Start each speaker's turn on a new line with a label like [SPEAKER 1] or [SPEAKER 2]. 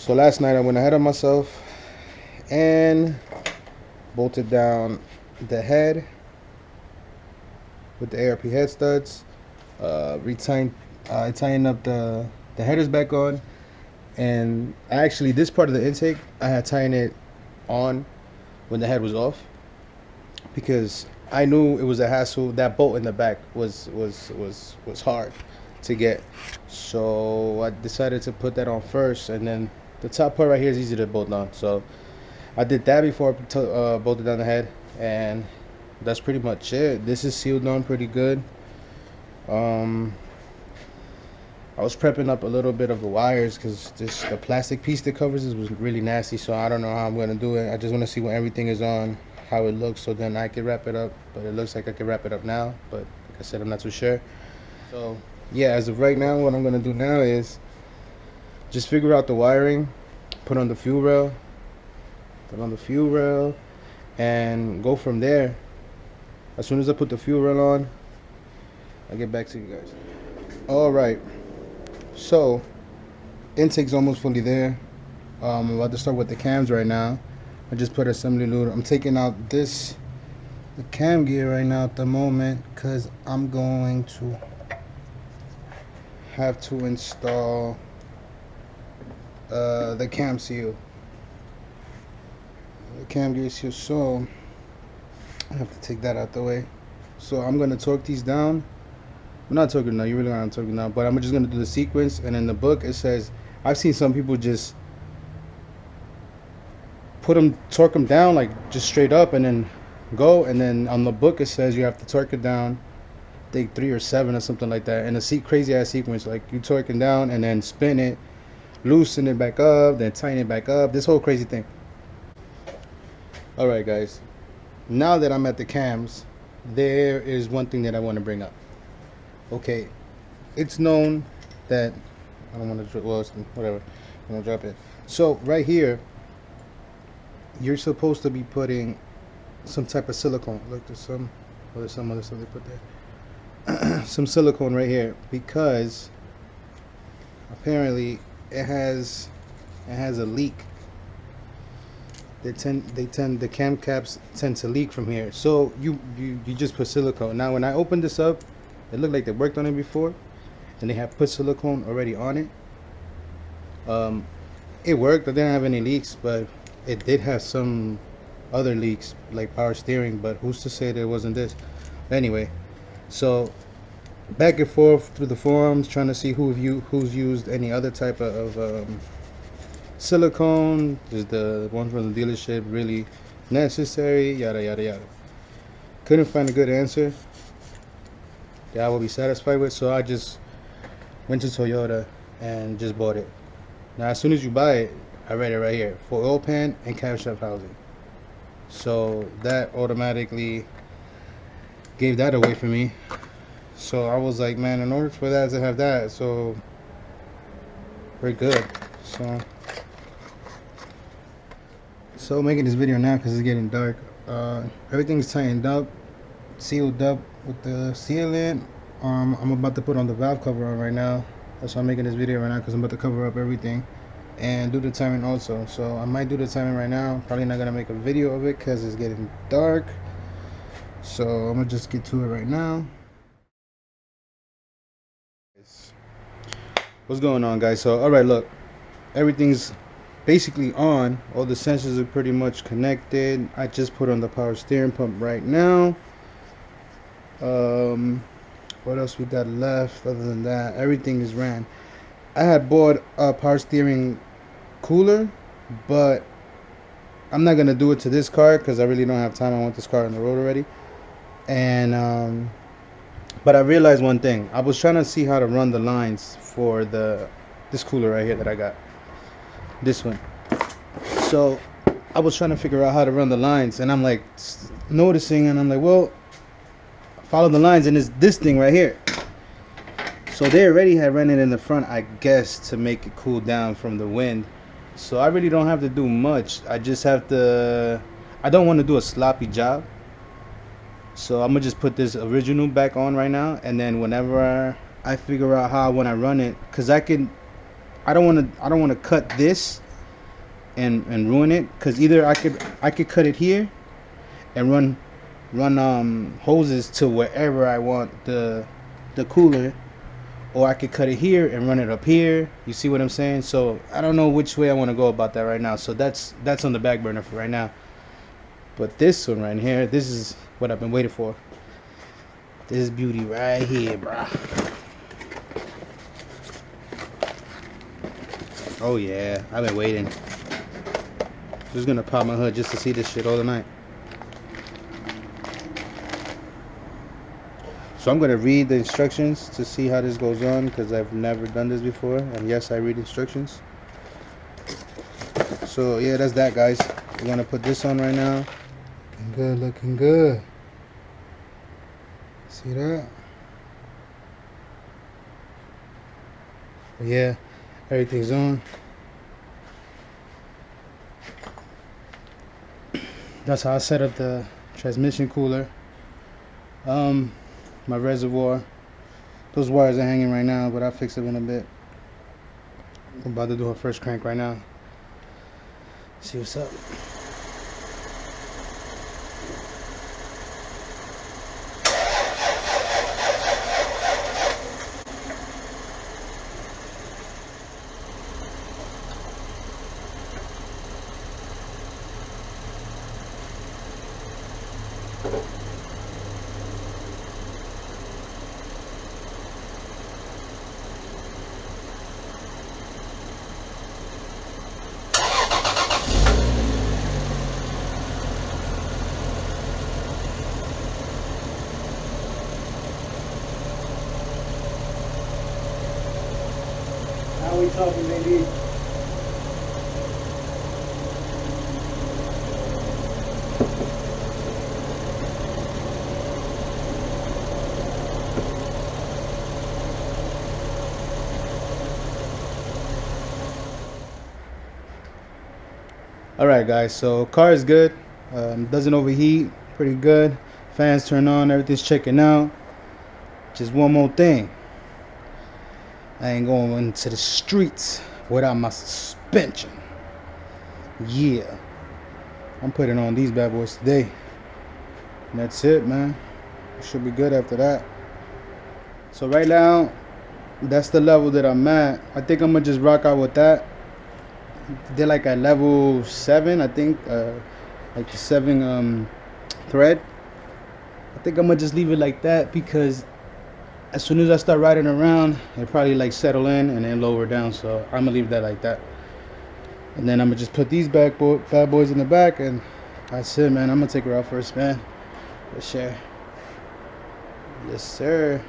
[SPEAKER 1] So last night I went ahead of myself and bolted down the head with the ARP head studs. I tightened up the headers back on, and actually this part of the intake I had tightened it on when the head was off because I knew it was a hassle. That bolt in the back was hard to get, so I decided to put that on first, and then the top part right here is easy to bolt on. So I did that before I bolted down the head, and that's pretty much it. This is sealed on pretty good. I was prepping up a little bit of the wires because the plastic piece that covers this was really nasty, so I don't know how I'm going to do it. I just want to see when everything is on, how it looks, so then I can wrap it up. But it looks like I can wrap it up now, but like I said, I'm not too sure. So yeah, as of right now, what I'm going to do now is just figure out the wiring, put on the fuel rail, and go from there. As soon as I put the fuel rail on, I'll get back to you guys. All right, so intake's almost fully there. I'm about to start with the cams right now. I just put assembly lube. I'm taking out the cam gear right now at the moment because I'm going to have to install the cam seal, the cam gear seal, so I have to take that out the way. So I'm gonna torque these down. I'm not torquing now, you really aren't torquing now, but I'm just gonna do the sequence. And in the book it says, I've seen some people just torque them down like just straight up and then go, and then on the book it says you have to torque it down, I think 3 or 7 or something like that. And a crazy ass sequence, like you torque it down and then spin it, loosen it back up, then tighten it back up, this whole crazy thing. Alright guys, now that I'm at the cams, there is one thing that I want to bring up. Okay, it's known that I don't want to, well, whatever, I'm gonna drop it. So right here, you're supposed to be putting some type of silicone. Look, there's some other stuff they put there. Some silicone right here, because apparently it has a leak. The cam caps tend to leak from here. So you just put silicone. Now when I opened this up, it looked like they worked on it before, and they have put silicone already on it. It worked. I didn't have any leaks, but it did have some other leaks like power steering, but who's to say that it wasn't this? Anyway, so back and forth through the forums trying to see who's used any other type of silicone. Is the one from the dealership really necessary? Yada yada yada. Couldn't find a good answer that I will be satisfied with, so I just went to Toyota and just bought it. Now as soon as you buy it, I read it right here, for oil pan and camshaft housing. So that automatically gave that away for me. So I was like, man, in order for that to have that, so we're good. So making this video now because it's getting dark. Everything's tightened up, sealed up with the sealant. I'm about to put on the valve cover on right now. That's why I'm making this video right now, because I'm about to cover up everything and do the timing also. So I might do the timing right now. Probably not gonna make a video of it because it's getting dark. So I'm gonna just get to it right now. What's going on, guys? So all right, look, everything's basically on. All the sensors are pretty much connected. I just put on the power steering pump right now. What else we got left? Other than that, everything is ran. I had bought a power steering cooler, but I'm not gonna do it to this car because I really don't have time. I want this car on the road already. And but I realized one thing. I was trying to see how to run the lines for this cooler right here that I got, this one. So I was trying to figure out how to run the lines, and I'm like noticing, and I'm like, well, follow the lines, and it's this thing right here. So they already had run it in the front, I guess, to make it cool down from the wind. So I really don't have to do much. I just have to, I don't want to do a sloppy job. So I'm gonna just put this original back on right now, and then whenever I figure out how I want to run it, because I don't want to cut this and ruin it, because either I could cut it here and run hoses to wherever I want the cooler, or I could cut it here and run it up here. You see what I'm saying? So I don't know which way I want to go about that right now. So that's on the back burner for right now. But this one right here, this is what I've been waiting for. This beauty right here, bro. Oh yeah, I've been waiting. Just gonna pop my hood just to see this shit all the night. So I'm gonna read the instructions to see how this goes on, because I've never done this before, and yes, I read instructions. So yeah, that's that, guys. We're gonna put this on right now. Looking good, looking good. See that? But yeah, everything's on. That's how I set up the transmission cooler. My reservoir. Those wires are hanging right now, but I'll fix them in a bit. I'm about to do our first crank right now. See what's up. How we talking, baby? Alright guys, so car is good, doesn't overheat, pretty good, fans turn on, everything's checking out. Just one more thing, I ain't going into the streets without my suspension. Yeah, I'm putting on these bad boys today, and that's it, man. Should be good after that. So right now, that's the level that I'm at. I think I'm gonna just rock out with that. They're like at level 7, I think, like the 7 thread. I think I'm gonna just leave it like that, because as soon as I start riding around, it'll probably like settle in and then lower down. So I'm gonna leave that like that, and then I'm gonna just put these bad boys in the back, and that's it, man. I'm gonna take her out first, man. Let's share. Yes, sir.